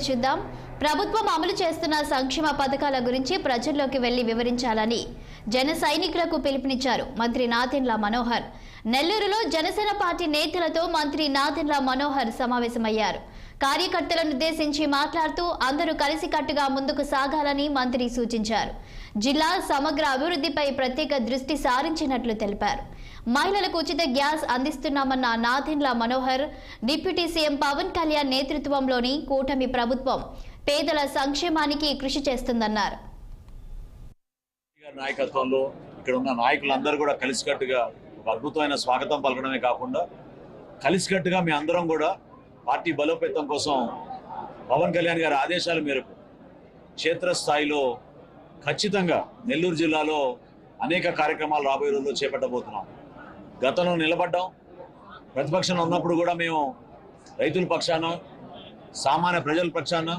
చూద్దాం. ప్రభుత్వం అమలు చేస్తున్న సంక్షేమ పథకాల గురించి ప్రజల్లోకి వెళ్లి వివరించాలని జన సైనికులకు పిలుపునిచ్చారు మంత్రి నాదెండ్ల మనోహర్. నెల్లూరులో జనసేన పార్టీ నేతలతో మంత్రి నాదెండ్ల మనోహర్ సమావేశమయ్యారు. కార్యకర్తలను ఉద్దేశించి మాట్లాడుతూ అందరూ కలిసికట్టుగా ముందుకు సాగాలని మంత్రి సూచించారు. జిల్లా సమగ్ర అభివృద్ధిపై ప్రత్యేక దృష్టి సారించినట్లు తెలిపారు. మహిళలకు ఉచిత గ్యాస్ అందిస్తున్నామన్న నాదెండ్ల మనోహర్, డిప్యూటీ సీఎం పవన్ కళ్యాణ్ నేతృత్వంలోని కూటమి ప్రభుత్వం పేదల సంక్షేమానికి కృషి చేస్తుందన్నారు. నాయకత్వంలో ఇక్కడ ఉన్న నాయకులందరూ కూడా కలిసికట్టుగా ఒక అద్భుతమైన స్వాగతం పలకడమే కాకుండా కలిసికట్టుగా మీ అందరం కూడా పార్టీ బలోపేతం కోసం పవన్ కళ్యాణ్ గారి ఆదేశాల మేరకు క్షేత్రస్థాయిలో ఖచ్చితంగా నెల్లూరు జిల్లాలో అనేక కార్యక్రమాలు రాబోయే రోజుల్లో చేపట్టబోతున్నాం. గతంలో నిలబడ్డాం. ప్రతిపక్షంలో ఉన్నప్పుడు కూడా మేము రైతుల పక్షాన, సామాన్య ప్రజల పక్షాన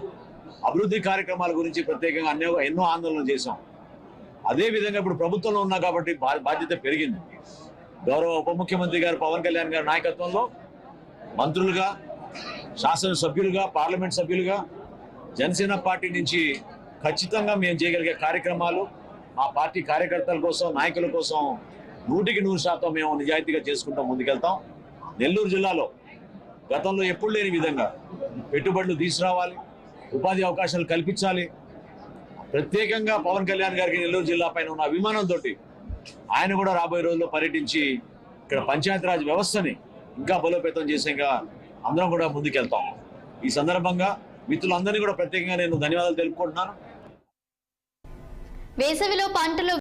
అభివృద్ధి కార్యక్రమాల గురించి ప్రత్యేకంగా ఎన్నో ఆందోళనలు చేశాం. అదేవిధంగా ఇప్పుడు ప్రభుత్వంలో ఉన్నా కాబట్టి బాధ్యత పెరిగింది. గౌరవ ఉప ముఖ్యమంత్రి గారు పవన్ కళ్యాణ్ గారి నాయకత్వంలో మంత్రులుగా, శాసనసభ్యులుగా, పార్లమెంట్ సభ్యులుగా జనసేన పార్టీ నుంచి ఖచ్చితంగా మేము చేయగలిగే కార్యక్రమాలు మా పార్టీ కార్యకర్తల కోసం, నాయకుల కోసం 100% మేము నిజాయితీగా చేసుకుంటాం, ముందుకెళ్తాం. నెల్లూరు జిల్లాలో గతంలో ఎప్పుడు లేని విధంగా పెట్టుబడులు తీసుకురావాలి, ఉపాధి అవకాశాలు కల్పించాలి. ప్రత్యేకంగా పవన్ కళ్యాణ్ గారికి నెల్లూరు జిల్లా పైన ఉన్న అభిమానంతో ఆయన కూడా రాబోయే రోజుల్లో పర్యటించి ఇక్కడ పంచాయతీరాజ్ వ్యవస్థని ఇంకా బలోపేతం చేసేగా అందరం కూడా ముందుకెళ్తాం. ఈ సందర్భంగా మిత్రులందరినీ కూడా ప్రత్యేకంగా నేను ధన్యవాదాలు తెలుపుకుంటున్నాను. వేసవిలో పంటలు